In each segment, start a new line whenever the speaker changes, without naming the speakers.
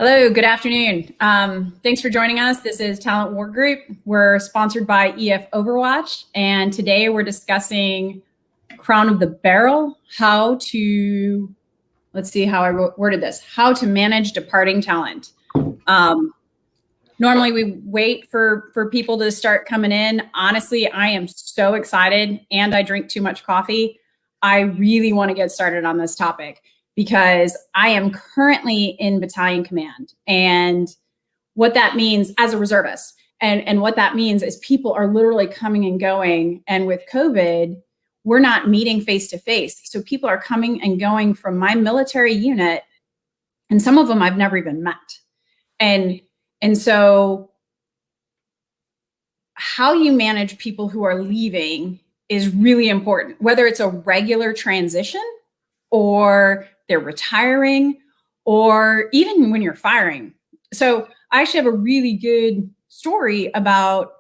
Hello, good afternoon. Thanks for joining us. This is Talent War Group. We're sponsored by EF Overwatch, and today we're discussing Crown of the Barrel, let's see how I worded this, how to manage departing talent. Normally we wait for people to start coming in. Honestly, I am so excited and I drink too much coffee. I really want to get started on this topic because I am currently in battalion command, and what that means as a reservist. And what that means is people are literally coming and going. And with COVID, we're not meeting face to face. So people are coming and going from my military unit, and some of them I've never even met. And so how you manage people who are leaving is really important, whether it's a regular transition or they're retiring, or even when you're firing. So I actually have a really good story about,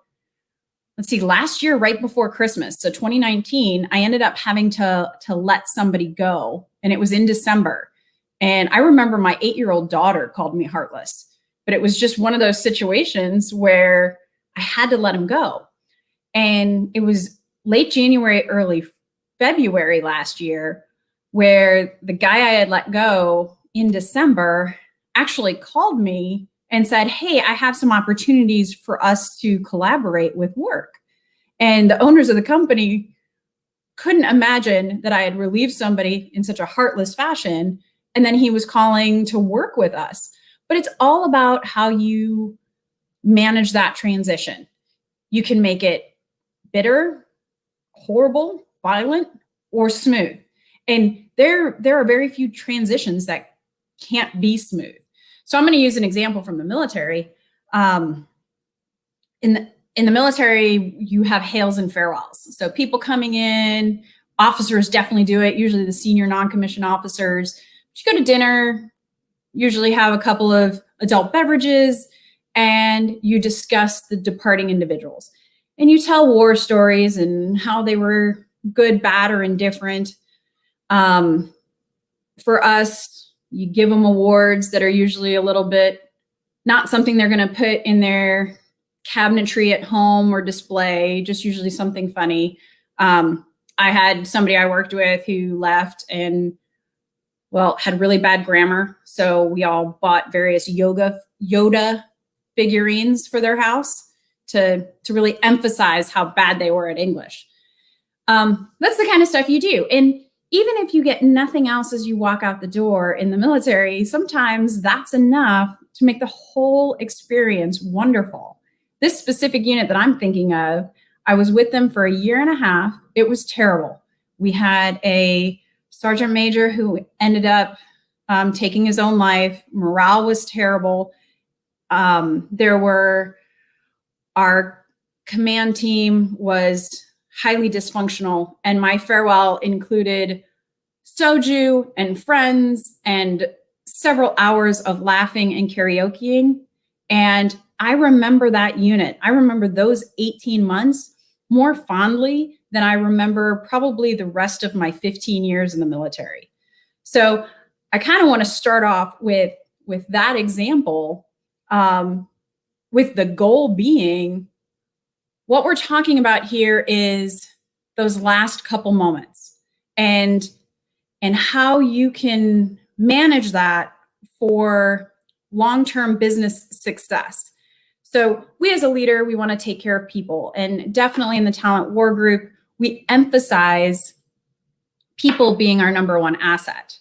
last year, right before Christmas, so 2019, I ended up having to let somebody go, and it was in December. And I remember my 8-year-old daughter called me heartless, but it was just one of those situations where I had to let him go. And it was late January, early February last year, where the guy I had let go in December actually called me and said, "Hey, I have some opportunities for us to collaborate with work." And the owners of the company couldn't imagine that I had relieved somebody in such a heartless fashion, and then he was calling to work with us. But it's all about how you manage that transition. You can make it bitter, horrible, violent, or smooth. And there are very few transitions that can't be smooth. So I'm going to use an example from the military. In the military, you have hails and farewells. So people coming in, officers definitely do it, usually the senior non-commissioned officers. But you go to dinner, usually have a couple of adult beverages, and you discuss the departing individuals. And you tell war stories and how they were good, bad, or indifferent. For us, you give them awards that are usually a little bit not something they're going to put in their cabinetry at home or display, just usually something funny. I had somebody I worked with who left and, had really bad grammar. So we all bought various Yoda figurines for their house to really emphasize how bad they were at English. That's the kind of stuff you do. And even if you get nothing else as you walk out the door in the military, sometimes that's enough to make the whole experience wonderful. This specific unit that I'm thinking of, I was with them for 1.5 years. It was terrible. We had a sergeant major who ended up taking his own life. Morale was terrible. Our command team was highly dysfunctional, and my farewell included soju and friends and several hours of laughing and karaokeing. And I remember that unit. I remember those 18 months more fondly than I remember probably the rest of my 15 years in the military. So I kind of want to start off with that example, with the goal being, what we're talking about here is those last couple moments and how you can manage that for long-term business success. So we as a leader, we want to take care of people. And definitely in the Talent War Group, we emphasize people being our number one asset.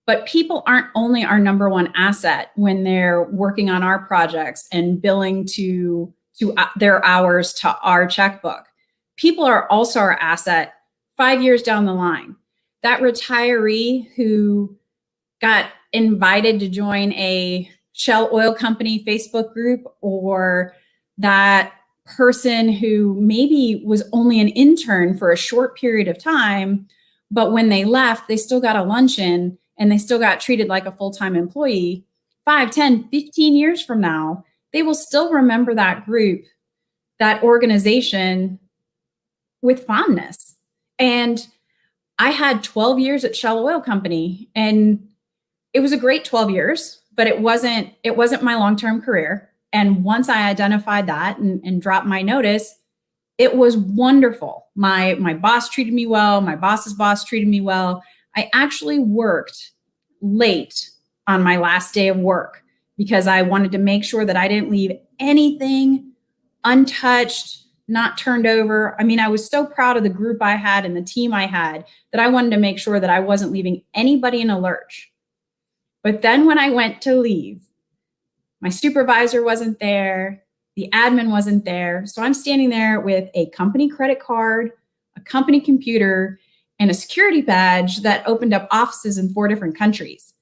But people aren't only our number one asset when they're working on our projects and billing to their hours to our checkbook. People are also our asset 5 years down the line. That retiree who got invited to join a Shell Oil Company Facebook group, or that person who maybe was only an intern for a short period of time, but when they left, they still got a luncheon and they still got treated like a full-time employee. 5, 10, 15 years from now, they will still remember that group, that organization, with fondness. And I had 12 years at Shell Oil Company, and it was a great 12 years. but it wasn't my long-term career. And once I identified that and dropped my notice, it was wonderful. My boss treated me well. My boss's boss treated me well. I actually worked late on my last day of work because I wanted to make sure that I didn't leave anything untouched, not turned over. I mean, I was so proud of the group I had and the team I had that I wanted to make sure that I wasn't leaving anybody in a lurch. But then when I went to leave, my supervisor wasn't there. The admin wasn't there. So I'm standing there with a company credit card, a company computer, and a security badge that opened up offices in 4 different countries.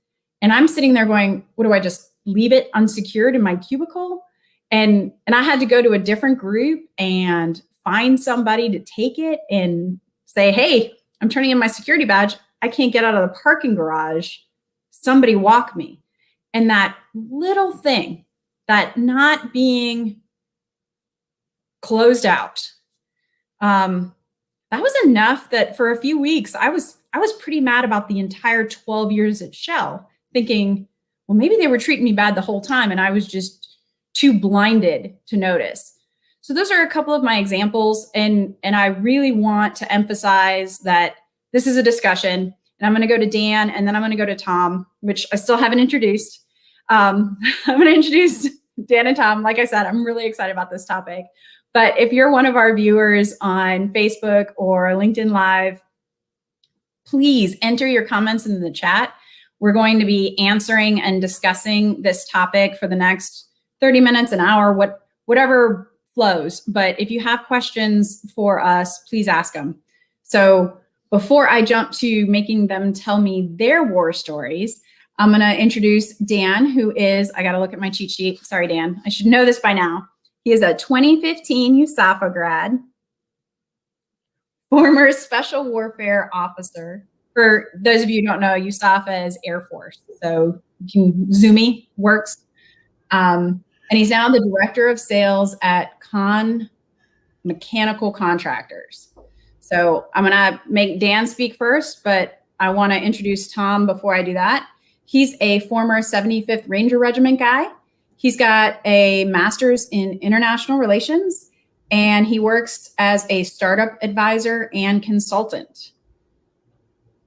And I'm sitting there going, what do I just leave it unsecured in my cubicle? And I had to go to a different group and find somebody to take it and say, hey, I'm turning in my security badge. I can't get out of the parking garage. Somebody walk me. And that little thing, that not being closed out, that was enough that for a few weeks, I was pretty mad about the entire 12 years at Shell, thinking, well, maybe they were treating me bad the whole time and I was just too blinded to notice. So those are a couple of my examples. And I really want to emphasize that this is a discussion. And I'm going to go to Dan and then I'm going to go to Tom, which I still haven't introduced. I'm going to introduce Dan and Tom. Like I said, I'm really excited about this topic. But if you're one of our viewers on Facebook or LinkedIn Live, please enter your comments in the chat. We're going to be answering and discussing this topic for the next 30 minutes, an hour, whatever flows. But if you have questions for us, please ask them. So before I jump to making them tell me their war stories, I'm going to introduce Dan, who is, I got to look at my cheat sheet. Sorry, Dan. I should know this by now. He is a 2015 USAFA grad, former special warfare officer. For those of you who don't know, USAFA is Air Force. So you can Zoomy works. And he's now the director of sales at Con Mechanical Contractors. So I'm going to make Dan speak first, but I want to introduce Tom before I do that. He's a former 75th Ranger Regiment guy. He's got a master's in international relations, and he works as a startup advisor and consultant.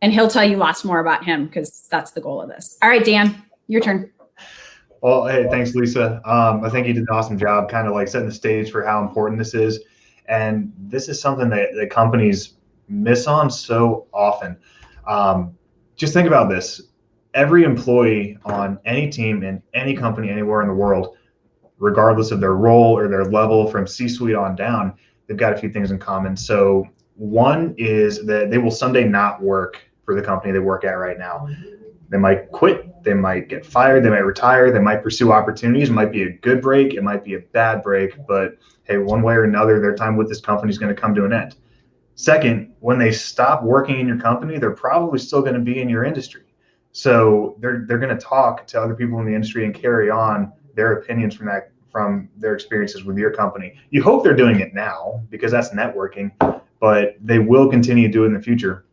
And he'll tell you lots more about him because that's the goal of this. All right, Dan, your turn.
Well, hey, thanks, Lisa. I think you did an awesome job kind of like setting the stage for how important this is. And this is something that companies miss on so often. Just think about this. Every employee on any team in any company anywhere in the world, regardless of their role or their level from C-suite on down, they've got a few things in common. So one is that they will someday not work for the company they work at right now. They might quit, they might get fired, they might retire, they might pursue opportunities. It might be a good break, it might be a bad break, but hey, one way or another, their time with this company is going to come to an end. Second, when they stop working in your company, they're probably still going to be in your industry. So they're going to talk to other people in the industry and carry on their opinions from their experiences with your company. You hope they're doing it now because that's networking, but they will continue to do it in the future.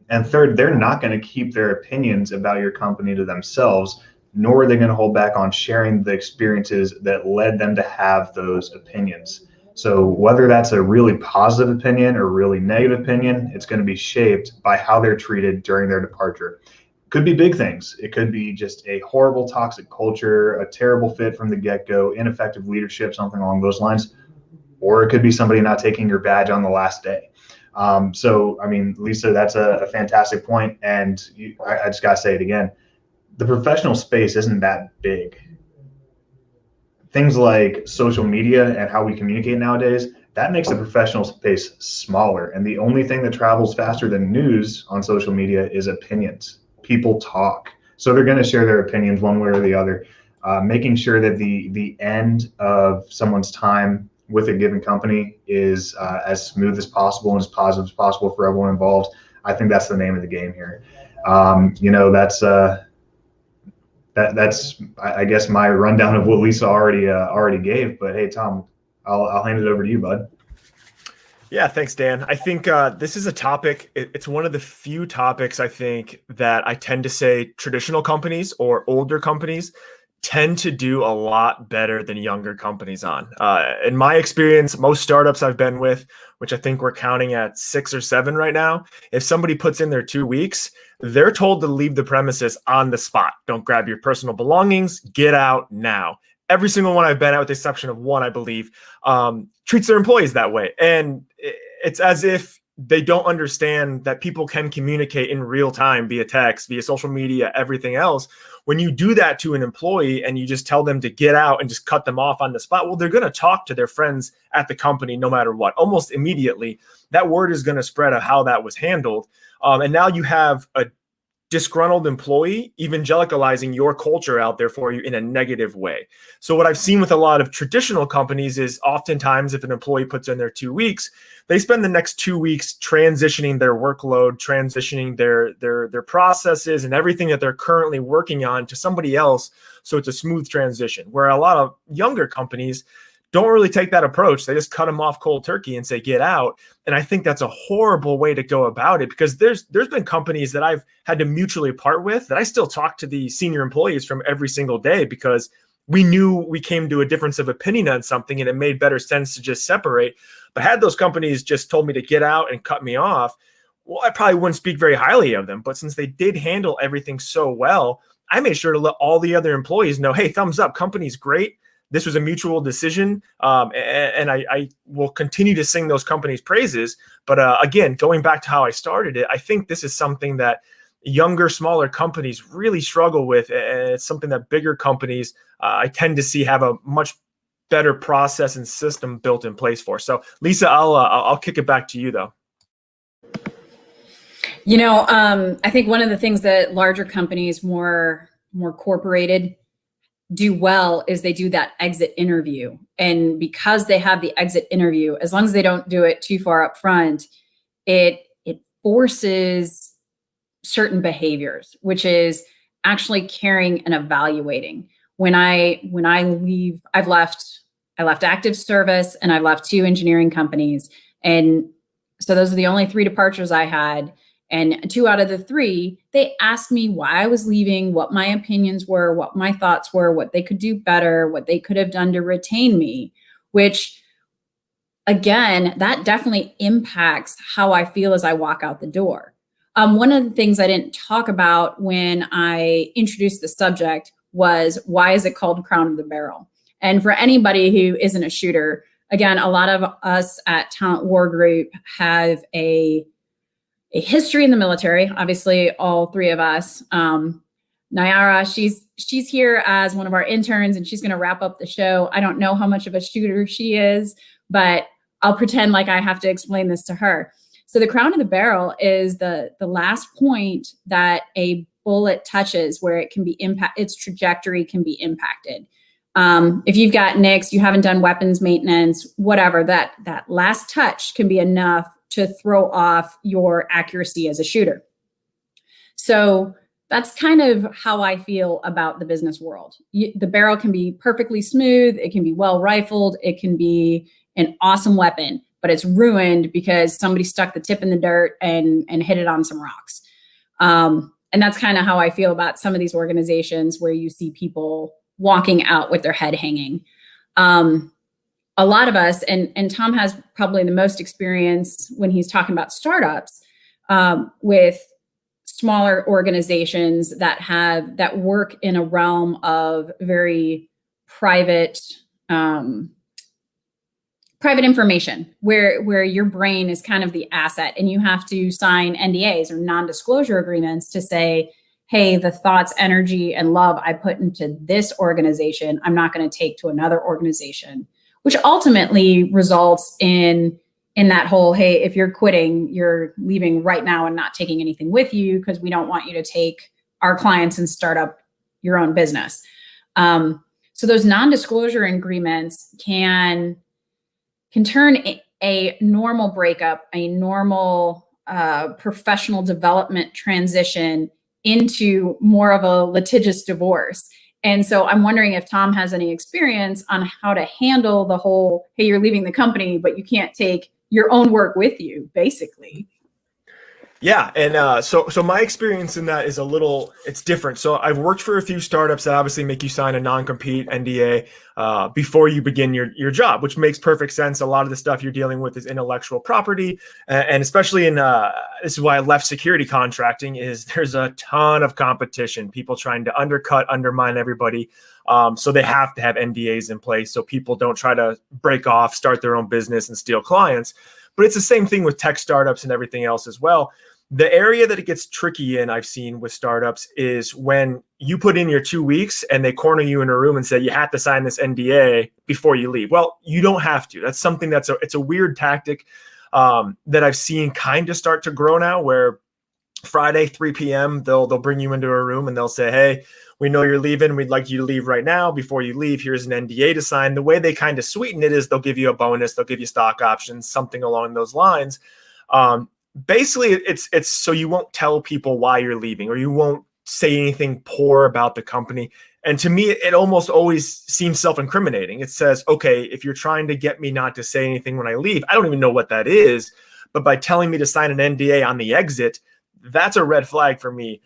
And third, they're not going to keep their opinions about your company to themselves, nor are they going to hold back on sharing the experiences that led them to have those opinions. So whether that's a really positive opinion or really negative opinion, it's going to be shaped by how they're treated during their departure. Could be big things. It could be just a horrible toxic culture, a terrible fit from the get-go, ineffective leadership, something along those lines. Or it could be somebody not taking your badge on the last day. So, I mean, Lisa, that's a fantastic point. And I just got to say it again. The professional space isn't that big. Things like social media and how we communicate nowadays, that makes the professional space smaller. And the only thing that travels faster than news on social media is opinions. People talk. So they're going to share their opinions one way or the other, making sure that the end of someone's time with a given company is as smooth as possible and as positive as possible for everyone involved. I think that's the name of the game here. That's I guess my rundown of what Lisa already gave. But hey, Tom, I'll hand it over to you, bud.
Yeah, thanks, Dan. I think this is a topic, it's one of the few topics I think that I tend to say traditional companies or older companies tend to do a lot better than younger companies on. In my experience, most startups I've been with, which I think we're counting at 6 or 7 right now, if somebody puts in their 2 weeks, they're told to leave the premises on the spot. Don't grab your personal belongings, get out now. Every single one I've been at, with the exception of one, I believe, treats their employees that way. And it's as if they don't understand that people can communicate in real time via text, via social media, everything else. When you do that to an employee and you just tell them to get out and just cut them off on the spot, well, they're going to talk to their friends at the company no matter what. Almost immediately, that word is going to spread of how that was handled. And now you have a disgruntled employee evangelicalizing your culture out there for you in a negative way. So what I've seen with a lot of traditional companies is oftentimes if an employee puts in their 2 weeks, they spend the next 2 weeks transitioning their workload, transitioning their processes and everything that they're currently working on to somebody else. So it's a smooth transition, where a lot of younger companies don't really take that approach. They just cut them off cold turkey and say, get out. And I think that's a horrible way to go about it, because there's been companies that I've had to mutually part with that I still talk to the senior employees from every single day, because we knew we came to a difference of opinion on something and it made better sense to just separate. But had those companies just told me to get out and cut me off, well, I probably wouldn't speak very highly of them. But since they did handle everything so well, I made sure to let all the other employees know, hey, thumbs up, company's great. This was a mutual decision, and I will continue to sing those companies' praises. But again, going back to how I started it, I think this is something that younger, smaller companies really struggle with, and it's something that bigger companies I tend to see have a much better process and system built in place for. So, Lisa, I'll kick it back to you, though.
I think one of the things that larger companies, more corporated, do well is they do that exit interview. And because they have the exit interview, as long as they don't do it too far up front, it forces certain behaviors, which is actually caring and evaluating. When I leave, I left active service and I left 2 engineering companies. And so those are the only 3 departures I had. And 2 out of the 3, they asked me why I was leaving, what my opinions were, what my thoughts were, what they could do better, what they could have done to retain me, which, again, that definitely impacts how I feel as I walk out the door. One of the things I didn't talk about when I introduced the subject was, why is it called Crown of the Barrel? And for anybody who isn't a shooter, again, a lot of us at Talent War Group have a history in the military. Obviously, all 3 of us. Nayara, she's here as one of our interns, and she's going to wrap up the show. I don't know how much of a shooter she is, but I'll pretend like I have to explain this to her. So the crown of the barrel is the last point that a bullet touches, where it can be its trajectory can be impacted. If you've got nicks, you haven't done weapons maintenance, whatever, that last touch can be enough to throw off your accuracy as a shooter. So that's kind of how I feel about the business world. The barrel can be perfectly smooth. It can be well rifled. It can be an awesome weapon, but it's ruined because somebody stuck the tip in the dirt and hit it on some rocks. And that's kind of how I feel about some of these organizations where you see people walking out with their head hanging. A lot of us, and Tom has probably the most experience when he's talking about startups, with smaller organizations that work in a realm of very private information, where your brain is kind of the asset, and you have to sign NDAs or non-disclosure agreements to say, hey, the thoughts, energy, and love I put into this organization, I'm not going to take to another organization, which ultimately results in that whole, hey, if you're quitting, you're leaving right now and not taking anything with you, because we don't want you to take our clients and start up your own business. So those non-disclosure agreements can turn a normal breakup, a normal professional development transition into more of a litigious divorce. And so I'm wondering if Tom has any experience on how to handle the whole, hey, you're leaving the company, but you can't take your own work with you, basically.
Yeah, and so my experience in that is it's different. So I've worked for a few startups that obviously make you sign a non-compete NDA before you begin your job, which makes perfect sense. A lot of the stuff you're dealing with is intellectual property, and especially in this is why I left security contracting. Is there's a ton of competition, people trying to undermine everybody. So they have to have NDAs in place so people don't try to break off, start their own business, and steal clients. But it's the same thing with tech startups and everything else as well. The area that it gets tricky in, I've seen with startups, is when you put in your 2 weeks and they corner you in a room and say, you have to sign this NDA before you leave. Well, you don't have to. That's something it's a weird tactic that I've seen kind of start to grow now, where Friday, 3 p.m., they'll bring you into a room and they'll say, hey, we know you're leaving. We'd like you to leave right now. Before you leave, here's an NDA to sign. The way they kind of sweeten it is they'll give you a bonus. They'll give you stock options, something along those lines. Basically, it's so you won't tell people why you're leaving, or you won't say anything poor about the company. And to me, it almost always seems self-incriminating. It says, okay, if you're trying to get me not to say anything when I leave, I don't even know what that is. But by telling me to sign an NDA on the exit, that's a red flag for me.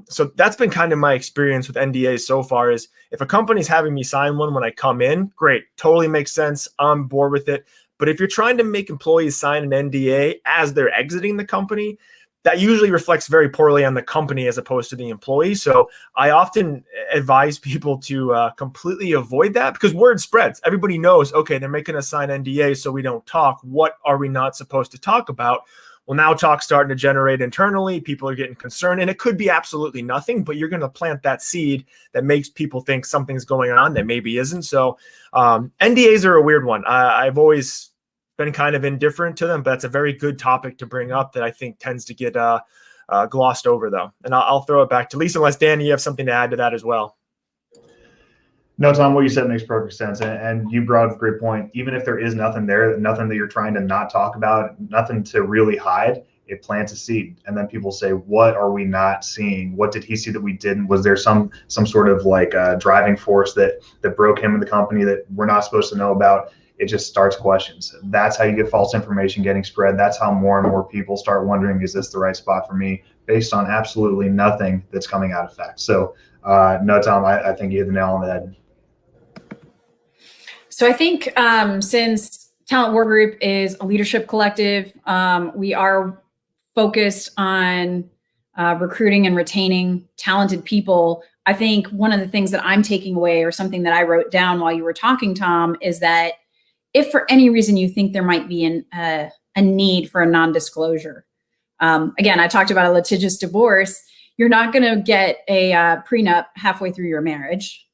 So that's been kind of my experience with NDAs so far, is if a company's having me sign one when I come in, great, totally makes sense. I'm on board with it. But if you're trying to make employees sign an NDA as they're exiting the company, that usually reflects very poorly on the company as opposed to the employee. So I often advise people to completely avoid that, because word spreads. Everybody knows, okay, they're making us sign NDA so we don't talk. What are we not supposed to talk about? Well, now talk's starting to generate internally. People are getting concerned, and it could be absolutely nothing, but you're going to plant that seed that makes people think something's going on that maybe isn't. So NDAs are a weird one. I've always been kind of indifferent to them, but that's a very good topic to bring up that I think tends to get glossed over, though. And I'll throw it back to Lisa, unless Dan, you have something to add to that as well.
No, Tom, what you said makes perfect sense. And you brought up a great point. Even if there is nothing there, nothing that you're trying to not talk about, nothing to really hide, it plants a seed. And then people say, what are we not seeing? What did he see that we didn't? Was there some sort of like driving force that broke him in the company that we're not supposed to know about? It just starts questions. That's how you get false information getting spread. That's how more and more people start wondering, is this the right spot for me, based on absolutely nothing that's coming out of fact. So no, Tom, I think you hit the nail on the head.
So I think since Talent War Group is a leadership collective, we are focused on recruiting and retaining talented people. I think one of the things that I'm taking away, or something that I wrote down while you were talking, Tom, is that if for any reason you think there might be a need for a non-disclosure, again, I talked about a litigious divorce. You're not going to get a prenup halfway through your marriage.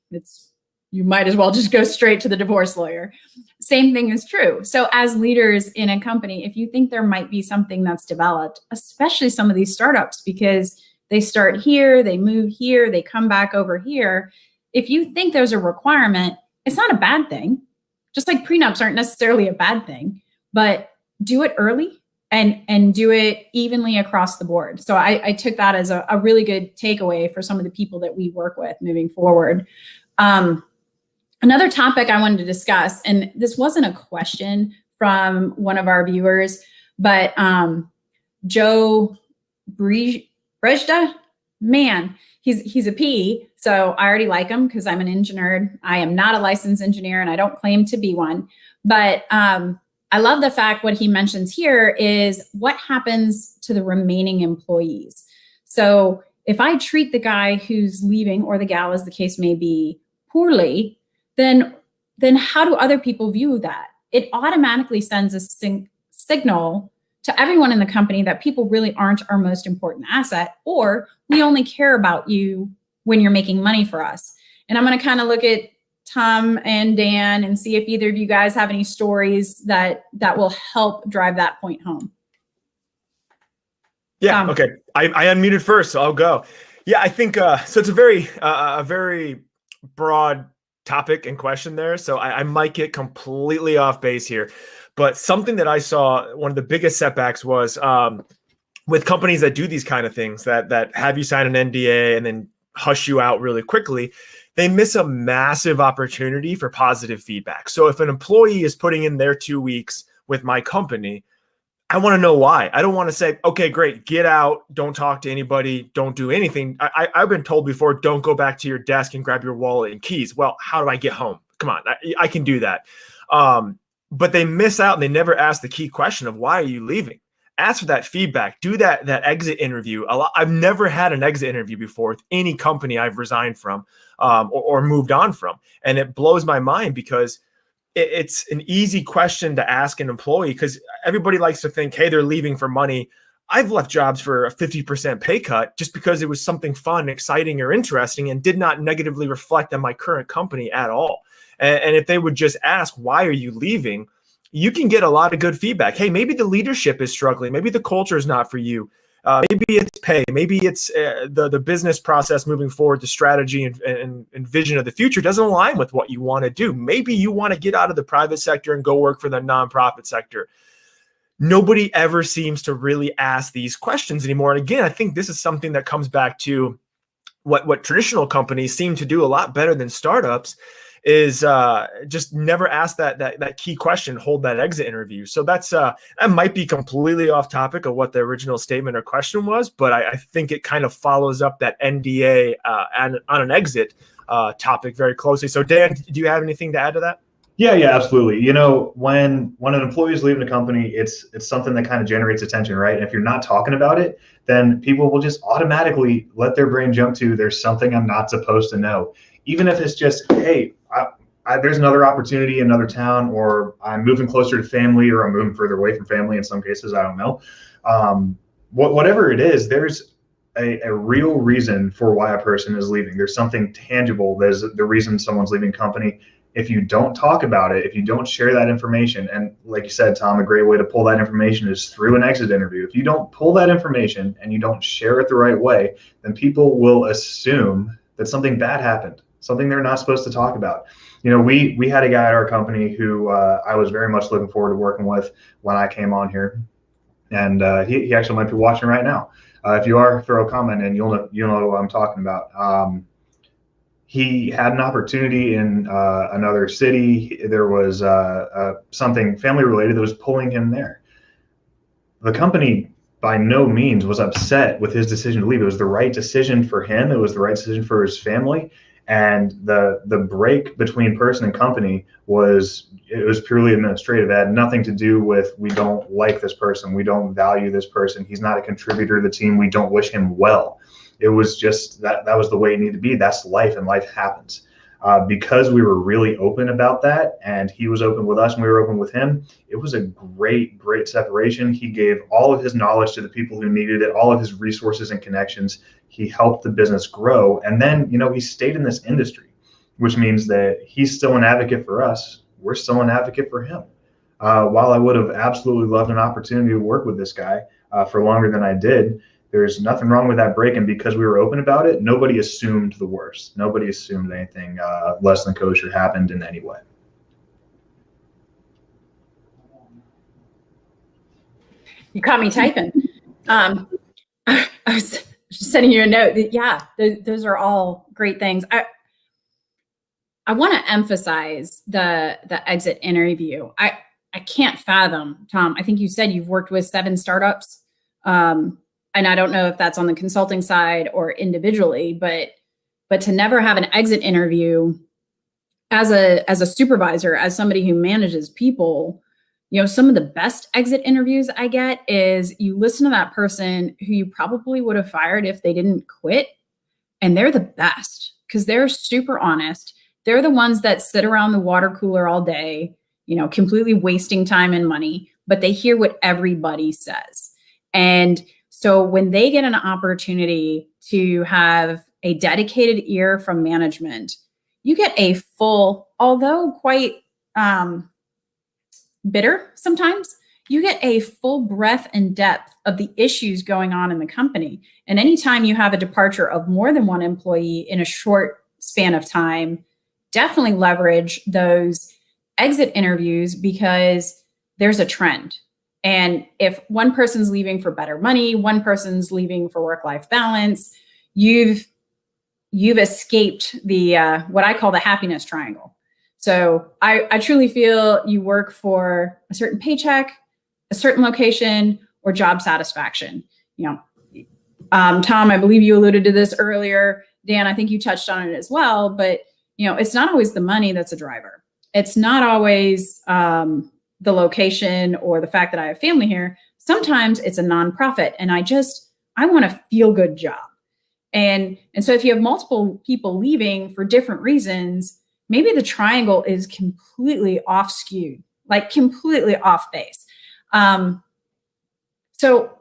You might as well just go straight to the divorce lawyer. Same thing is true. So as leaders in a company, if you think there might be something that's developed, especially some of these startups, because they start here, they move here, they come back over here. If you think there's a requirement, it's not a bad thing. Just like prenups aren't necessarily a bad thing, but do it early and do it evenly across the board. So I took that as a really good takeaway for some of the people that we work with moving forward. Another topic I wanted to discuss, and this wasn't a question from one of our viewers, but Joe Brejda, man, he's a P, so I already like him because I'm an engineer. I am not a licensed engineer, and I don't claim to be one. But I love the fact what he mentions here is what happens to the remaining employees. So if I treat the guy who's leaving, or the gal, as the case may be, poorly, then how do other people view that? It automatically sends a signal to everyone in the company that people really aren't our most important asset, or we only care about you when you're making money for us. And I'm going to kind of look at Tom and Dan and see if either of you guys have any stories that will help drive that point home.
Yeah. Okay. I unmuted first, so I'll go. Yeah, I think so. It's a very broad topic and question there. So I might get completely off base here, but something that I saw, one of the biggest setbacks was with companies that do these kind of things, that have you sign an NDA and then hush you out really quickly. They miss a massive opportunity for positive feedback. So if an employee is putting in their 2 weeks with my company, I want to know why. I don't want to say, okay, great, get out, don't talk to anybody, don't do anything. I've been told before, don't go back to your desk and grab your wallet and keys. Well, how do I get home? Come on, I can do that. But they miss out and they never ask the key question of why are you leaving? Ask for that feedback. Do that exit interview. I've never had an exit interview before with any company I've resigned from or moved on from. And it blows my mind because it's an easy question to ask an employee because everybody likes to think, hey, they're leaving for money. I've left jobs for a 50% pay cut just because it was something fun, exciting, or interesting and did not negatively reflect on my current company at all. And if they would just ask, why are you leaving? You can get a lot of good feedback. Hey, maybe the leadership is struggling. Maybe the culture is not for you. Maybe it's pay. Maybe it's the business process moving forward, the strategy and vision of the future doesn't align with what you want to do. Maybe you want to get out of the private sector and go work for the nonprofit sector. Nobody ever seems to really ask these questions anymore. And again, I think this is something that comes back to what traditional companies seem to do a lot better than startups is just never ask that key question, hold that exit interview. So that might be completely off topic of what the original statement or question was, but I think it kind of follows up that NDA on an exit topic very closely. So Dan, do you have anything to add to that?
Yeah, absolutely. You know, when an employee is leaving a company, it's something that kind of generates attention, right? And if you're not talking about it, then people will just automatically let their brain jump to there's something I'm not supposed to know. Even if it's just, hey, there's another opportunity in another town, or I'm moving closer to family, or I'm moving further away from family in some cases, I don't know. Whatever it is, there's a real reason for why a person is leaving. There's something tangible. There's the reason someone's leaving company. If you don't talk about it, if you don't share that information, and like you said, Tom, a great way to pull that information is through an exit interview. If you don't pull that information and you don't share it the right way, then people will assume that something bad happened, something they're not supposed to talk about. You know, we had a guy at our company who I was very much looking forward to working with when I came on here, and he actually might be watching right now. If you are, throw a comment and you'll know what I'm talking about. He had an opportunity in another city. There was something family related that was pulling him there. The company by no means was upset with his decision to leave. It was the right decision for him. It was the right decision for his family. And the break between person and company was purely administrative. It had nothing to do with we don't like this person, we don't value this person, he's not a contributor to the team, we don't wish him well. It was just that was the way it needed to be. That's life, and life happens. Because we were really open about that, and he was open with us and we were open with him, it was a great separation. He gave all of his knowledge to the people who needed it, all of his resources and connections. He helped the business grow. And then, you know, he stayed in this industry, which means that he's still an advocate for us. We're still an advocate for him. While I would have absolutely loved an opportunity to work with this guy for longer than I did, there's nothing wrong with that break, and because we were open about it, nobody assumed the worst. Nobody assumed anything less than kosher happened in any way.
You caught me typing. I was just sending you a note that, those are all great things. I want to emphasize the exit interview. I can't fathom, Tom, I think you said you've worked with 7 startups. And I don't know if that's on the consulting side or individually, but to never have an exit interview as a supervisor, as somebody who manages people, you know, some of the best exit interviews I get is you listen to that person who you probably would have fired if they didn't quit, and they're the best because they're super honest. They're the ones that sit around the water cooler all day, you know, completely wasting time and money, but they hear what everybody says. And so when they get an opportunity to have a dedicated ear from management, you get a full, although quite bitter sometimes, you get a full breadth and depth of the issues going on in the company. And anytime you have a departure of more than one employee in a short span of time, definitely leverage those exit interviews because there's a trend. And if one person's leaving for better money, one person's leaving for work-life balance, you've escaped the what I call the happiness triangle. So I truly feel you work for a certain paycheck, a certain location, or job satisfaction. Tom, I believe you alluded to this earlier. Dan, I think you touched on it as well, but it's not always the money that's a driver. It's not always the location or the fact that I have family here. Sometimes it's a nonprofit and I want a feel good job. And so if you have multiple people leaving for different reasons, maybe the triangle is completely off skewed, like completely off base. So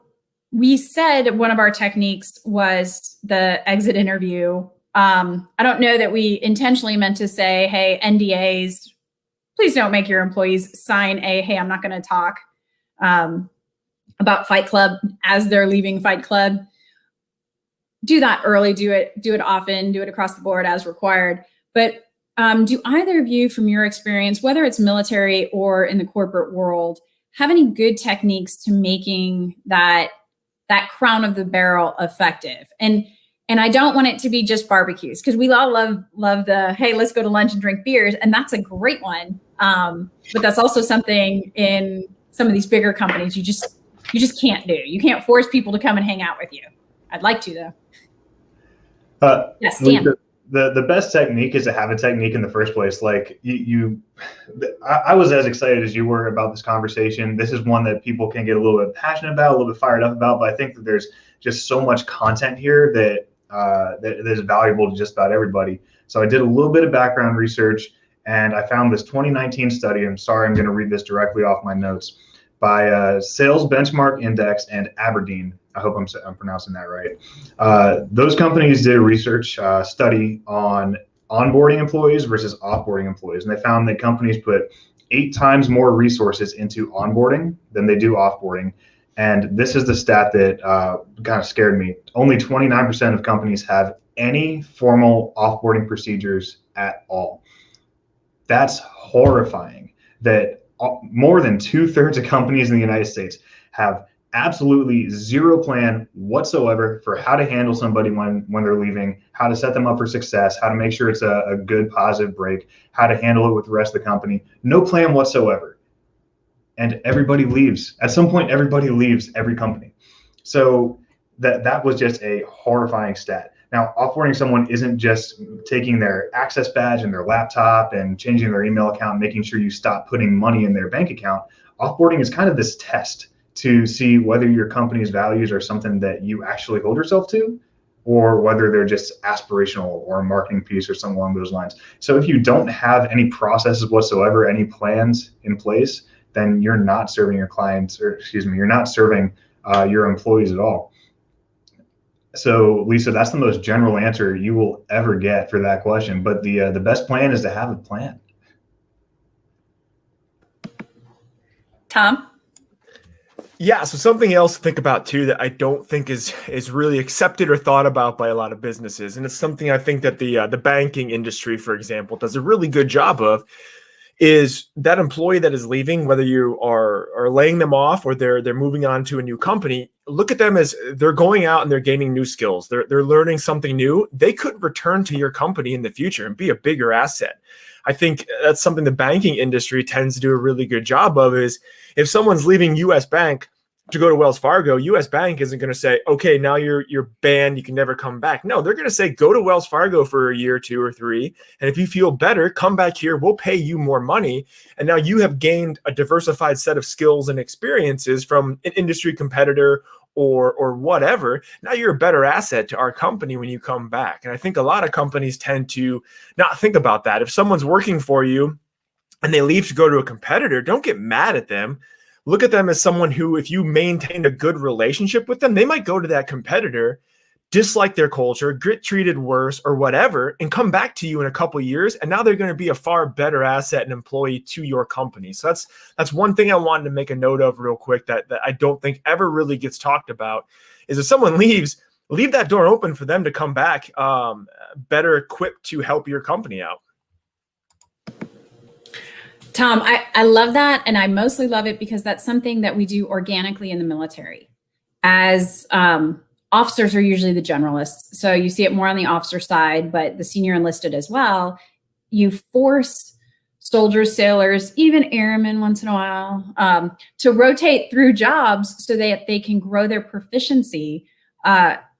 we said one of our techniques was the exit interview. I don't know that we intentionally meant to say, hey, NDAs, please don't make your employees sign hey, I'm not going to talk about Fight Club as they're leaving Fight Club. Do that early, do it often, do it across the board as required. But do either of you, from your experience, whether it's military or in the corporate world, have any good techniques to making that crown of the barrel effective? And I don't want it to be just barbecues, because we all love the, hey, let's go to lunch and drink beers. And that's a great one. But that's also something in some of these bigger companies you just can't do. You can't force people to come and hang out with you. I'd like to, though. Yes, Dan.
The best technique is to have a technique in the first place. Like I was as excited as you were about this conversation. This is one that people can get a little bit passionate about, a little bit fired up about, but I think that there's just so much content here that that is valuable to just about everybody. So I did a little bit of background research and I found this 2019 study. I'm sorry, I'm going to read this directly off my notes, by Sales Benchmark Index and Aberdeen. I hope I'm pronouncing that right. Those companies did a research study on onboarding employees versus offboarding employees. And they found that companies put 8 times more resources into onboarding than they do offboarding. And this is the stat that kind of scared me. Only 29% of companies have any formal offboarding procedures at all. That's horrifying that more than 2/3 of companies in the United States have absolutely zero plan whatsoever for how to handle somebody when they're leaving, how to set them up for success, how to make sure it's a good positive break, how to handle it with the rest of the company. No plan whatsoever. And everybody leaves. At some point, everybody leaves every company. So that was just a horrifying stat. Now, offboarding someone isn't just taking their access badge and their laptop and changing their email account, making sure you stop putting money in their bank account. Offboarding is kind of this test to see whether your company's values are something that you actually hold yourself to, or whether they're just aspirational or a marketing piece or something along those lines. So if you don't have any processes whatsoever, any plans in place, then you're not serving your clients, or you're not serving your employees at all. So Lisa, that's the most general answer you will ever get for that question. But the best plan is to have a plan.
Tom?
Yeah, so something else to think about too that I don't think is really accepted or thought about by a lot of businesses, and it's something I think that the banking industry, for example, does a really good job of, is that employee that is leaving, whether you are laying them off or they're moving on to a new company, look at them as they're going out and they're gaining new skills. They're learning something new. They could return to your company in the future and be a bigger asset. I think that's something the banking industry tends to do a really good job of, is if someone's leaving US Bank to go to Wells Fargo, US Bank isn't going to say, okay, now you're banned, you can never come back. No, they're going to say, go to Wells Fargo for a year, 2 or 3. And if you feel better, come back here, we'll pay you more money. And now you have gained a diversified set of skills and experiences from an industry competitor or whatever. Now you're a better asset to our company when you come back. And I think a lot of companies tend to not think about that. If someone's working for you and they leave to go to a competitor, don't get mad at them. Look at them as someone who, if you maintain a good relationship with them, they might go to that competitor, dislike their culture, get treated worse or whatever, and come back to you in a couple of years. And now they're going to be a far better asset and employee to your company. So that's one thing I wanted to make a note of real quick that I don't think ever really gets talked about, is if someone leaves, leave that door open for them to come back better equipped to help your company out.
Tom, I love that. And I mostly love it because that's something that we do organically in the military. As officers are usually the generalists. So you see it more on the officer side, but the senior enlisted as well. You force soldiers, sailors, even airmen once in a while, to rotate through jobs so that they can grow their proficiency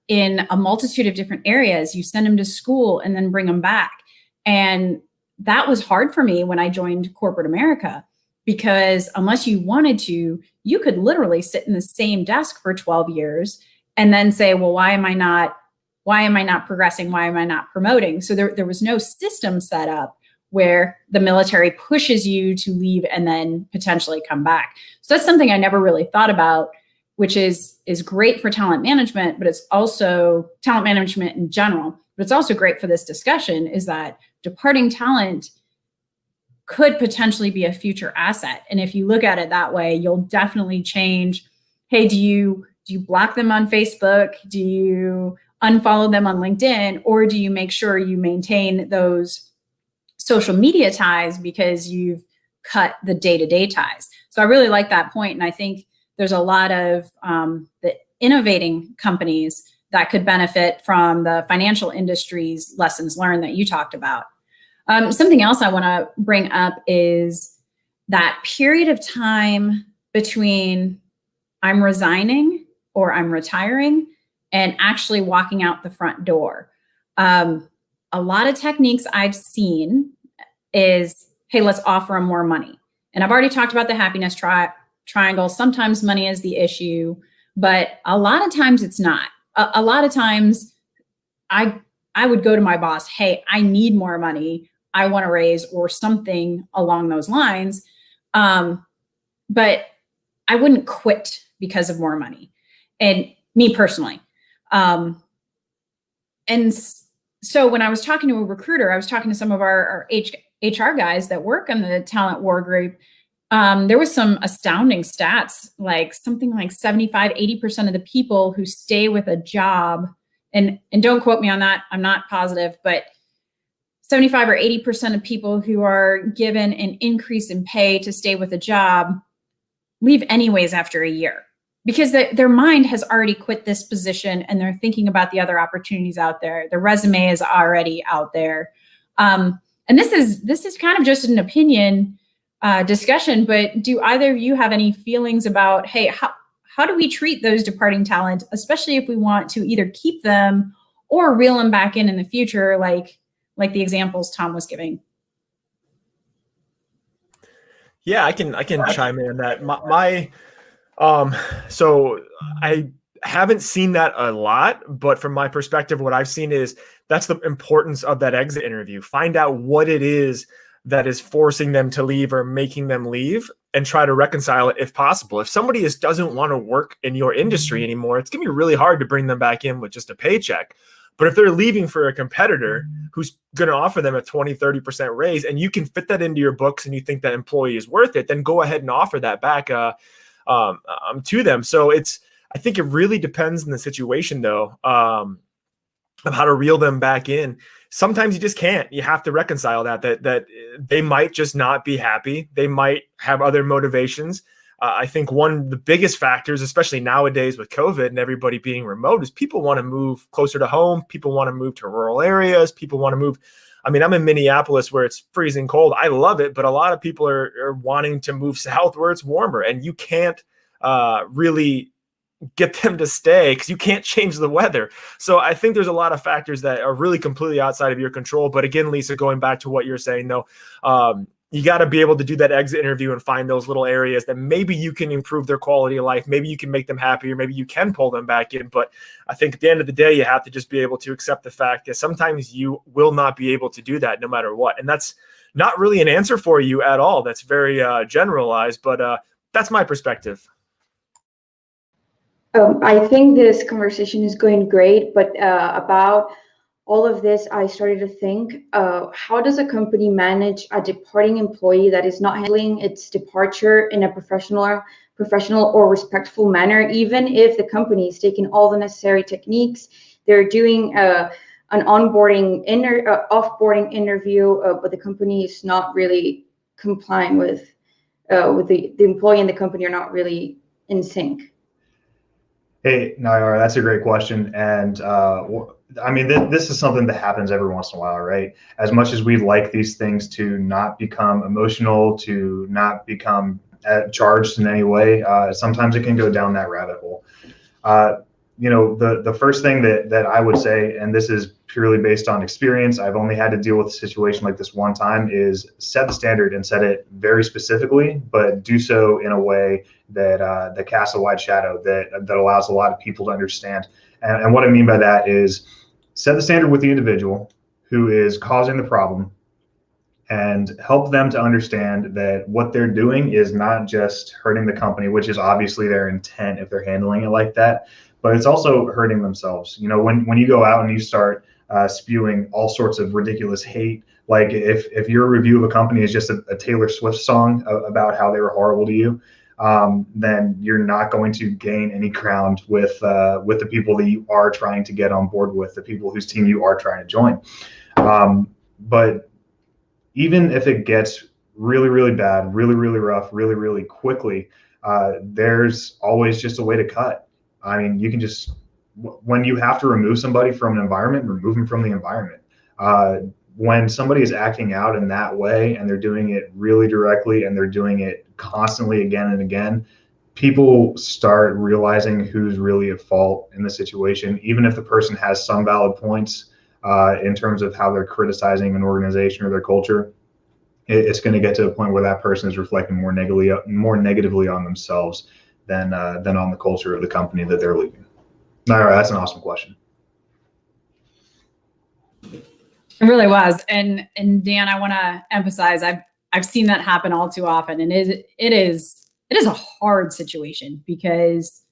in a multitude of different areas. You send them to school and then bring them back. And that was hard for me when I joined corporate America, because unless you wanted to, you could literally sit in the same desk for 12 years and then say, well, why am I not progressing? Why am I not promoting? So there was no system set up where the military pushes you to leave and then potentially come back. So that's something I never really thought about, which is great for talent management, but it's also talent management in general, but it's also great for this discussion, is that departing talent could potentially be a future asset. And if you look at it that way, you'll definitely change. Hey, do you block them on Facebook? Do you unfollow them on LinkedIn? Or do you make sure you maintain those social media ties because you've cut the day-to-day ties? So I really like that point. And I think there's a lot of the innovating companies that could benefit from the financial industry's lessons learned that you talked about. Something else I want to bring up is that period of time between I'm resigning or I'm retiring and actually walking out the front door. A lot of techniques I've seen is, hey, let's offer them more money. And I've already talked about the happiness triangle. Sometimes money is the issue, but a lot of times it's not. A lot of times I would go to my boss, hey, I need more money. I want to raise, or something along those lines. But I wouldn't quit because of more money, and me personally. And so when I was talking to a recruiter, I was talking to some of our HR guys that work on the talent war group. There was some astounding stats, like something like 75-80% of the people who stay with a job, and don't quote me on that, I'm not positive, but 75 or 80% of people who are given an increase in pay to stay with a job leave anyways after a year, because their mind has already quit this position and they're thinking about the other opportunities out there. Their resume is already out there. And this is kind of just an opinion discussion, but do either of you have any feelings about, hey, how do we treat those departing talent, especially if we want to either keep them or reel them back in the future, like the examples Tom was giving?
Yeah, I can chime in on that. So I haven't seen that a lot, but from my perspective, what I've seen is that's the importance of that exit interview. Find out what it is that is forcing them to leave or making them leave, and try to reconcile it if possible. If somebody doesn't want to work in your industry anymore, it's gonna be really hard to bring them back in with just a paycheck. But if they're leaving for a competitor who's going to offer them a 20-30% raise, and you can fit that into your books and you think that employee is worth it, then go ahead and offer that back to them. So I think it really depends on the situation, though, of how to reel them back in. Sometimes you just can't. You have to reconcile that they might just not be happy. They might have other motivations. I think one of the biggest factors, especially nowadays with COVID and everybody being remote, is people want to move closer to home. People want to move to rural areas. People want to move. I mean, I'm in Minneapolis where it's freezing cold. I love it, but a lot of people are wanting to move south where it's warmer, and you can't really get them to stay because you can't change the weather. So I think there's a lot of factors that are really completely outside of your control. But again, Lisa, going back to what you're saying, though, you got to be able to do that exit interview and find those little areas that maybe you can improve their quality of life. Maybe you can make them happier. Maybe you can pull them back in. But I think at the end of the day, you have to just be able to accept the fact that sometimes you will not be able to do that no matter what. And that's not really an answer for you at all. That's very generalized, but that's my perspective.
I think this conversation is going great, but about all of this, I started to think, how does a company manage a departing employee that is not handling its departure in a professional or respectful manner, even if the company is taking all the necessary techniques, they're doing an offboarding interview, but the company is not really complying with the employee and the company are not really in sync.
Hey, Nayar, that's a great question. And I mean, this is something that happens every once in a while, right? As much as we like these things to not become emotional, to not become charged in any way, sometimes it can go down that rabbit hole. Uh, the first thing that I would say, and this is purely based on experience, I've only had to deal with a situation like this one time, is set the standard and set it very specifically, but do so in a way that casts a wide shadow that allows a lot of people to understand. And what I mean by that is set the standard with the individual who is causing the problem and help them to understand that what they're doing is not just hurting the company, which is obviously their intent if they're handling it like that, but it's also hurting themselves. When you go out and you start spewing all sorts of ridiculous hate, like if your review of a company is just a Taylor Swift song about how they were horrible to you, then you're not going to gain any ground with the people that you are trying to get on board with, the people whose team you are trying to join. But even if it gets really, really bad, really, really rough, really, really quickly, there's always just a way to cut. I mean, you can just, when you have to remove somebody from an environment, remove them from the environment. When somebody is acting out in that way and they're doing it really directly and they're doing it constantly again and again, people start realizing who's really at fault in the situation, even if the person has some valid points. In terms of how they're criticizing an organization or their culture, it's going to get to a point where that person is reflecting more negatively on themselves than on the culture of the company that they're leaving. Naira, that's an awesome question.
It really was, and Dan, I want to emphasize I've seen that happen all too often, and it is a hard situation because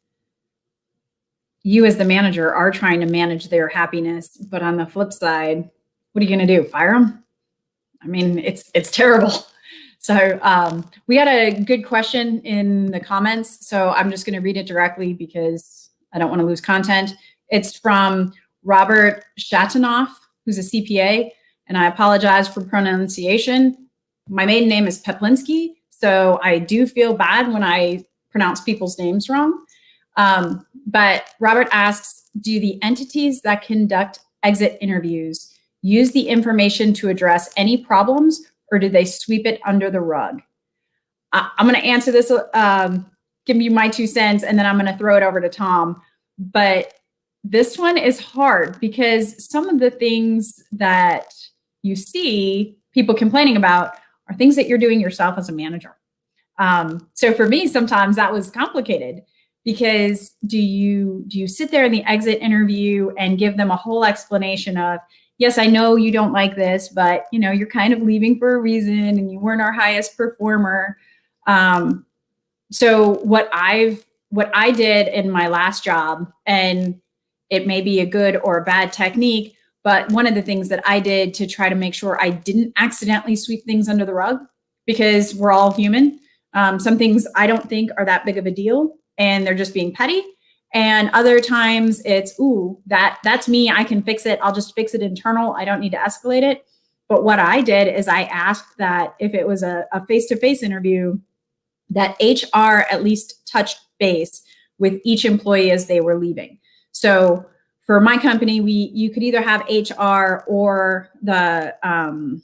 you as the manager are trying to manage their happiness, but on the flip side, what are you going to do? Fire them? I mean, it's terrible. So we had a good question in the comments, so I'm just going to read it directly because I don't want to lose content. It's from Robert Shatanoff, who's a CPA, and I apologize for pronunciation. My maiden name is Peplinski, so I do feel bad when I pronounce people's names wrong. But Robert asks, do the entities that conduct exit interviews use the information to address any problems, or do they sweep it under the rug? I'm going to answer this, give you my 2 cents, and then I'm going to throw it over to Tom. But this one is hard because some of the things that you see people complaining about are things that you're doing yourself as a manager. So for me, sometimes that was complicated. Because do you sit there in the exit interview and give them a whole explanation of, yes, I know you don't like this, but you're kind of leaving for a reason and you weren't our highest performer. So what I did in my last job, and it may be a good or a bad technique, but one of the things that I did to try to make sure I didn't accidentally sweep things under the rug, because we're all human. Some things I don't think are that big of a deal, and they're just being petty. And other times it's, ooh, that's me, I can fix it. I'll just fix it internal. I don't need to escalate it. But what I did is I asked that if it was a face-to-face interview, that HR at least touched base with each employee as they were leaving. So for my company, you could either have HR or the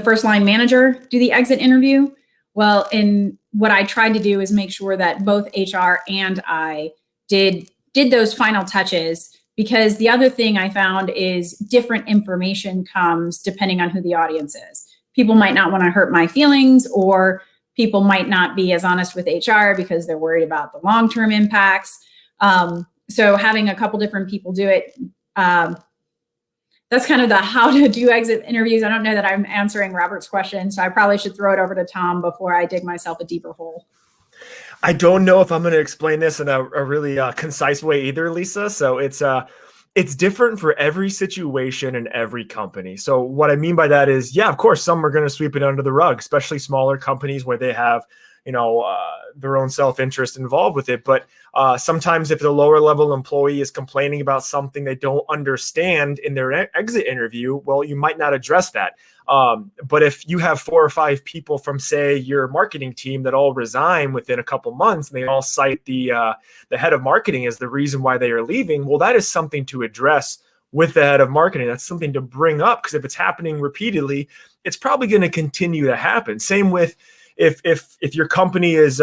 first line manager do the exit interview. Well, in what I tried to do is make sure that both HR and I did those final touches, because the other thing I found is different information comes depending on who the audience is. People might not want to hurt my feelings, or people might not be as honest with HR because they're worried about the long-term impacts. So having a couple different people do it, that's kind of the how to do exit interviews. I don't know that I'm answering Robert's question, so I probably should throw it over to Tom before I dig myself a deeper hole.
I don't know if I'm going to explain this in a really concise way either, Lisa. So it's different for every situation and every company. So what I mean by that is, yeah, of course, some are going to sweep it under the rug, especially smaller companies where they have, their own self-interest involved with it. But sometimes if the lower level employee is complaining about something they don't understand in their exit interview, well, you might not address that. But if you have 4 or 5 people from, say, your marketing team that all resign within a couple months, and they all cite the head of marketing as the reason why they are leaving, well, that is something to address with the head of marketing. That's something to bring up, because if it's happening repeatedly, it's probably going to continue to happen. Same with if your company is,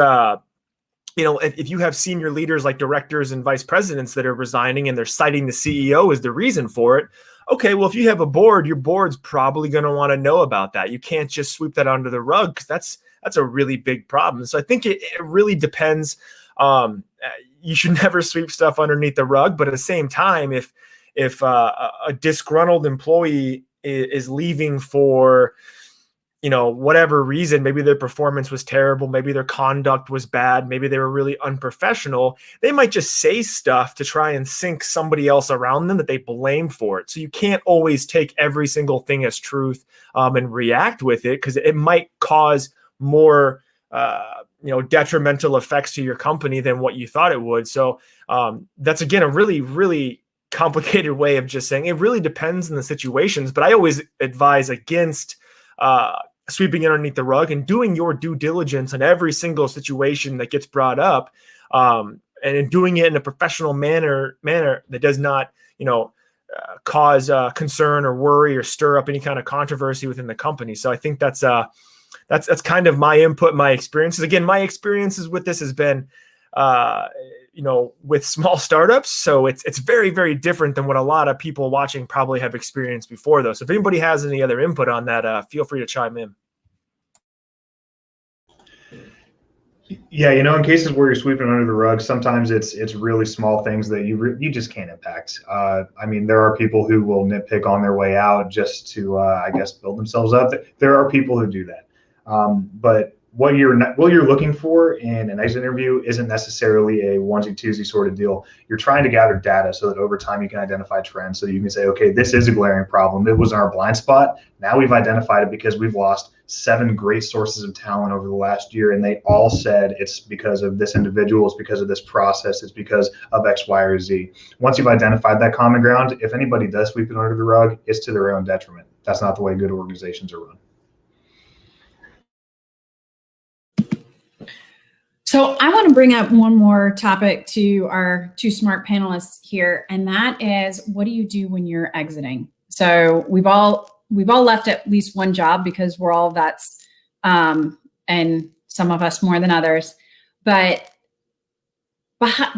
if you have senior leaders like directors and vice presidents that are resigning and they're citing the CEO as the reason for it. Okay, well, if you have a board, your board's probably going to want to know about that. You can't just sweep that under the rug, because that's a really big problem. So I think it really depends. You should never sweep stuff underneath the rug, but at the same time, if a disgruntled employee is leaving for whatever reason, maybe their performance was terrible, maybe their conduct was bad, maybe they were really unprofessional, they might just say stuff to try and sink somebody else around them that they blame for it. So you can't always take every single thing as truth and react with it, because it might cause more detrimental effects to your company than what you thought it would. So that's, again, a really, really complicated way of just saying it really depends on the situations. But I always advise against sweeping it underneath the rug and doing your due diligence on every single situation that gets brought up, and in doing it in a professional manner that does not, cause concern or worry or stir up any kind of controversy within the company. So I think that's kind of my input, my experiences. Again, my experiences with this has been, with small startups. So it's very, very different than what a lot of people watching probably have experienced before, though. So if anybody has any other input on that, feel free to chime in.
Yeah, in cases where you're sweeping under the rug, sometimes it's really small things that you just can't impact. There are people who will nitpick on their way out just to, build themselves up. There are people who do that, but what you're looking for in an exit interview isn't necessarily a onesie-twosie sort of deal. You're trying to gather data so that over time you can identify trends, so you can say, okay, this is a glaring problem. It was our blind spot. Now we've identified it because we've lost 7 great sources of talent over the last year, and they all said it's because of this individual, it's because of this process, it's because of X, Y, or Z. Once you've identified that common ground, if anybody does sweep it under the rug, it's to their own detriment. That's not the way good organizations are run.
So I want to bring up one more topic to our 2 smart panelists here, and that is, what do you do when you're exiting? So we've all left at least one job, because we're all vets, and some of us more than others. But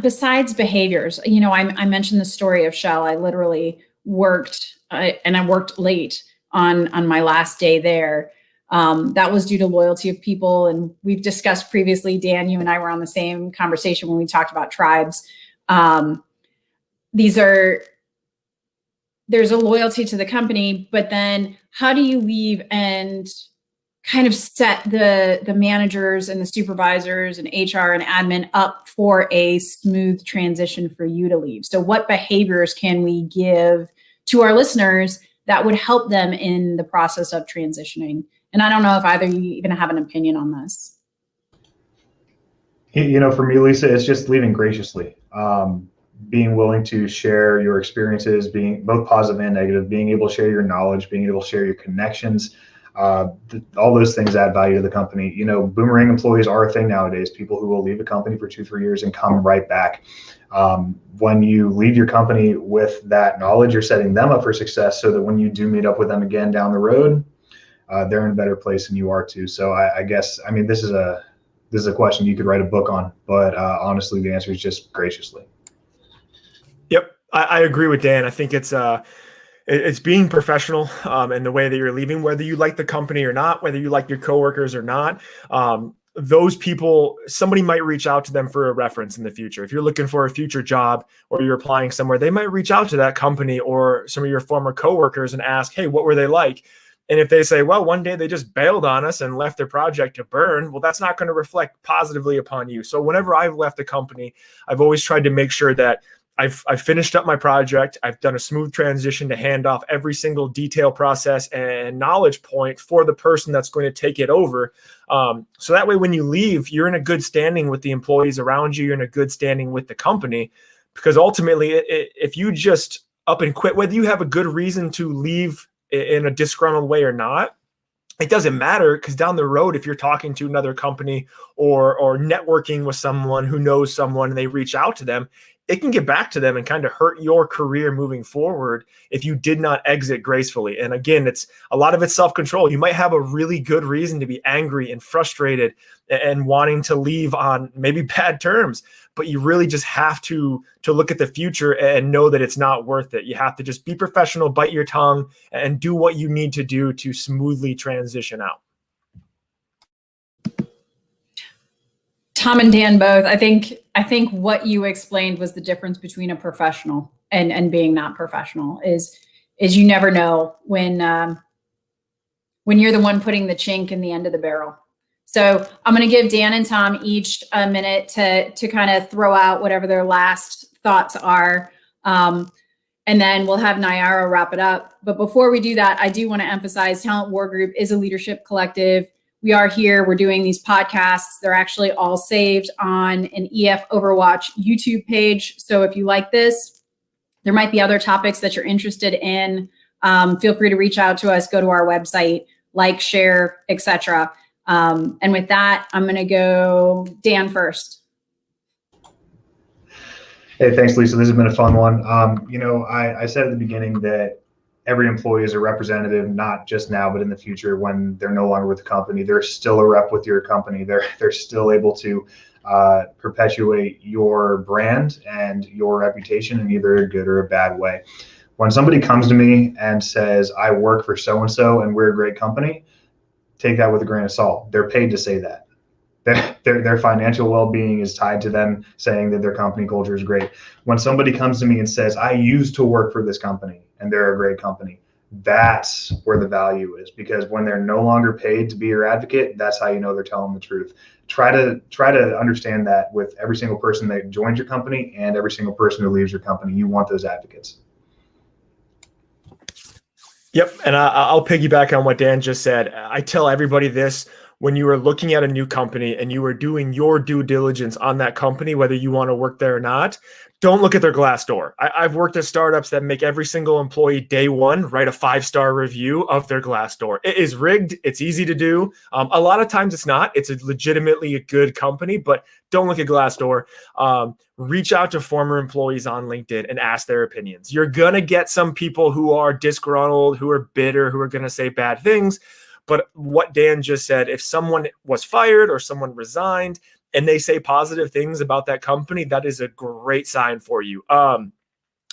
besides behaviors, I mentioned the story of Shell. I literally worked, and I worked late on my last day there. That was due to loyalty of people. And we've discussed previously, Dan, you and I were on the same conversation when we talked about tribes. There's a loyalty to the company, but then how do you leave and kind of set the managers and the supervisors and HR and admin up for a smooth transition for you to leave? So what behaviors can we give to our listeners that would help them in the process of transitioning? And I don't know if either of you even have an opinion on this.
For me, Lisa, it's just leaving graciously. Being willing to share your experiences, being both positive and negative, being able to share your knowledge, being able to share your connections. All those things add value to the company. Boomerang employees are a thing nowadays. People who will leave a company for 2-3 years and come right back. When you leave your company with that knowledge, you're setting them up for success, so that when you do meet up with them again down the road, they're in a better place than you are too. So I guess this is a question you could write a book on, but honestly, the answer is just graciously.
Yep, I agree with Dan. I think it's being professional in the way that you're leaving, whether you like the company or not, whether you like your coworkers or not. Those people, somebody might reach out to them for a reference in the future. If you're looking for a future job or you're applying somewhere, they might reach out to that company or some of your former coworkers and ask, hey, what were they like? And if they say, well, one day they just bailed on us and left their project to burn, well, that's not going to reflect positively upon you. So whenever I've left a company, I've always tried to make sure that I've finished up my project. I've done a smooth transition to hand off every single detail process and knowledge point for the person that's going to take it over. So that way, when you leave, you're in a good standing with the employees around you. You're in a good standing with the company, because ultimately, if you just up and quit, whether you have a good reason to leave in a disgruntled way or not, it doesn't matter, because down the road, if you're talking to another company or networking with someone who knows someone and they reach out to them, it can get back to them and kind of hurt your career moving forward if you did not exit gracefully. And again, it's a lot of it's self-control. You might have a really good reason to be angry and frustrated and wanting to leave on maybe bad terms, but you really just have to look at the future and know that it's not worth it. You have to just be professional, bite your tongue, and do what you need to do to smoothly transition out.
Tom and Dan both. I think what you explained was the difference between a professional and being not professional is you never know when you're the one putting the chink in the end of the barrel. So I'm going to give Dan and Tom each a minute to kind of throw out whatever their last thoughts are. And then we'll have Nayara wrap it up. But before we do that, I do want to emphasize Talent War Group is a leadership collective. We are here. We're doing these podcasts. They're actually all saved on an EF Overwatch YouTube page. So if you like this, there might be other topics that you're interested in. Feel free to reach out to us. Go to our website, like, share, etc. And with that, I'm going to go Dan first.
Hey, thanks, Lisa. This has been a fun one. I said at the beginning that every employee is a representative, not just now, but in the future when they're no longer with the company. They're still a rep with your company. They're still able to perpetuate your brand and your reputation in either a good or a bad way. When somebody comes to me and says, I work for so-and-so and we're a great company, take that with a grain of salt. They're paid to say that. Their financial well-being is tied to them saying that their company culture is great. When somebody comes to me and says, I used to work for this company and they're a great company, that's where the value is, because when they're no longer paid to be your advocate, that's how you know they're telling the truth. Try to understand that with every single person that joins your company and every single person who leaves your company. You want those advocates.
Yep. And I'll piggyback on what Dan just said. I tell everybody this: when you are looking at a new company and you are doing your due diligence on that company, whether you want to work there or not, don't look at their Glassdoor. I've worked at startups that make every single employee day one write a 5-star review of their Glassdoor. It is rigged. It's easy to do. A lot of times it's not. It's legitimately a good company, but don't look at Glassdoor. Reach out to former employees on LinkedIn and ask their opinions. You're going to get some people who are disgruntled, who are bitter, who are going to say bad things. But what Dan just said, if someone was fired or someone resigned and they say positive things about that company, that is a great sign for you.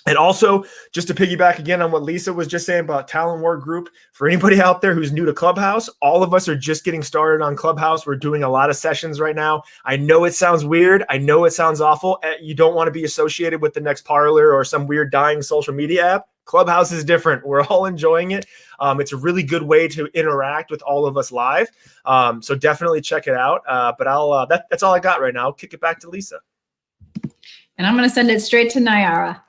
And also, just to piggyback again on what Lisa was just saying about Talent War Group, for anybody out there who's new to Clubhouse, all of us are just getting started on Clubhouse. We're doing a lot of sessions right now. I know it sounds weird. I know it sounds awful. You don't want to be associated with the next Parler or some weird dying social media app. Clubhouse is different. We're all enjoying it. It's a really good way to interact with all of us live. So definitely check it out. But that's all I got right now. I'll kick it back to Lisa.
And I'm going to send it straight to Nayara.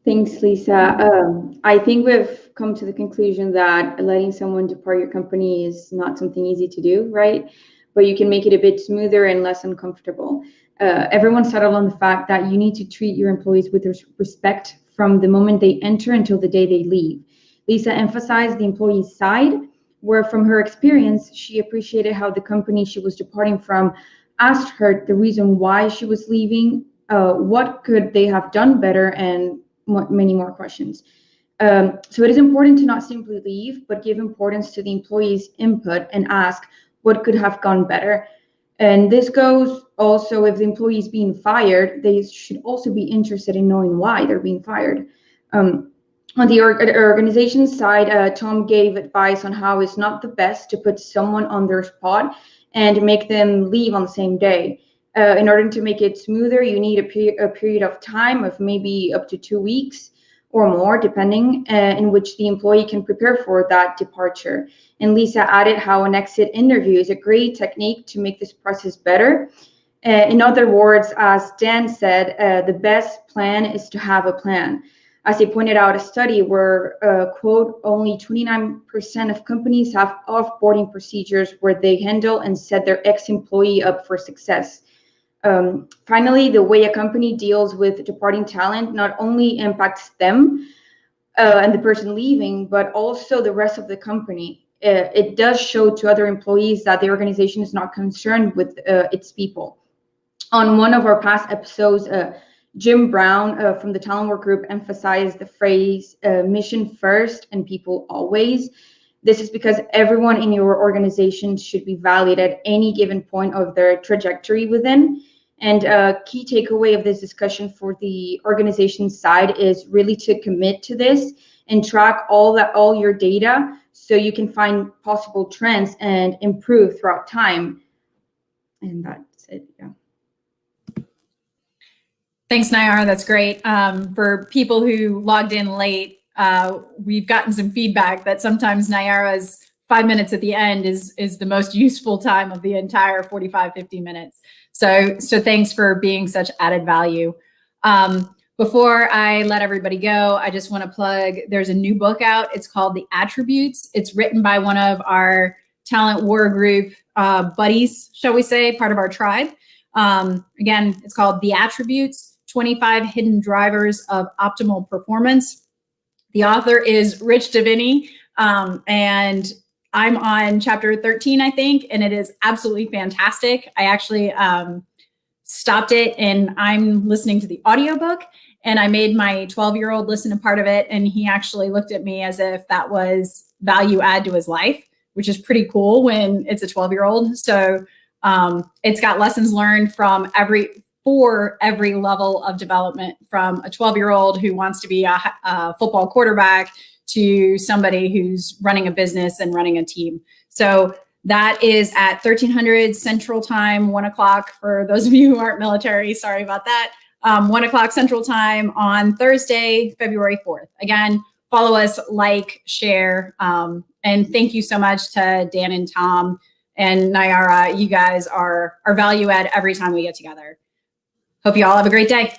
Thanks, Lisa. I think we've come to the conclusion that letting someone depart your company is not something easy to do, right? But you can make it a bit smoother and less uncomfortable. Everyone settled on the fact that you need to treat your employees with respect from the moment they enter until the day they leave. Lisa emphasized the employee's side, where from her experience, she appreciated how the company she was departing from asked her the reason why she was leaving, what could they have done better, and many more questions. So it is important to not simply leave, but give importance to the employee's input and ask what could have gone better. And this goes also if the employee is being fired, they should also be interested in knowing why they're being fired. On the organization side, Tom gave advice on how it's not the best to put someone on their spot and make them leave on the same day. In order to make it smoother, you need a period of time of maybe up to 2 weeks or more, depending, in which the employee can prepare for that departure. And Lisa added how an exit interview is a great technique to make this process better. In other words, as Dan said, the best plan is to have a plan. As he pointed out, a study where, quote, only 29% of companies have offboarding procedures where they handle and set their ex-employee up for success. Finally, the way a company deals with departing talent not only impacts them and the person leaving, but also the rest of the company. It does show to other employees that the organization is not concerned with its people. On one of our past episodes, Jim Brown from the Talent Work Group emphasized the phrase mission first and people always. This is because everyone in your organization should be valued at any given point of their trajectory within. And a key takeaway of this discussion for the organization side is really to commit to this and track all your data so you can find possible trends and improve throughout time. And that's it, yeah.
Thanks, Nayara. That's great. For people who logged in late, we've gotten some feedback that sometimes Nayara's 5 minutes at the end is the most useful time of the entire 45, 50 minutes. So thanks for being such added value. Before I let everybody go, I just want to plug, there's a new book out. It's called The Attributes. It's written by one of our Talent War Group buddies, shall we say, part of our tribe. Again, it's called The Attributes, 25 Hidden Drivers of Optimal Performance. The author is Rich Davini, and I'm on chapter 13, I think, and it is absolutely fantastic. I actually stopped it and I'm listening to the audiobook, and I made my 12-year-old listen to part of it, and he actually looked at me as if that was value add to his life, which is pretty cool when it's a 12-year-old. So it's got lessons learned from for every level of development, from a 12-year-old who wants to be a football quarterback to somebody who's running a business and running a team. So that is at 1300 Central Time, 1 o'clock for those of you who aren't military. Sorry about that. 1 o'clock Central Time on Thursday, February 4th. Again, follow us, like, share, and thank you so much to Dan and Tom and Nayara. You guys are value add every time we get together. Hope you all have a great day.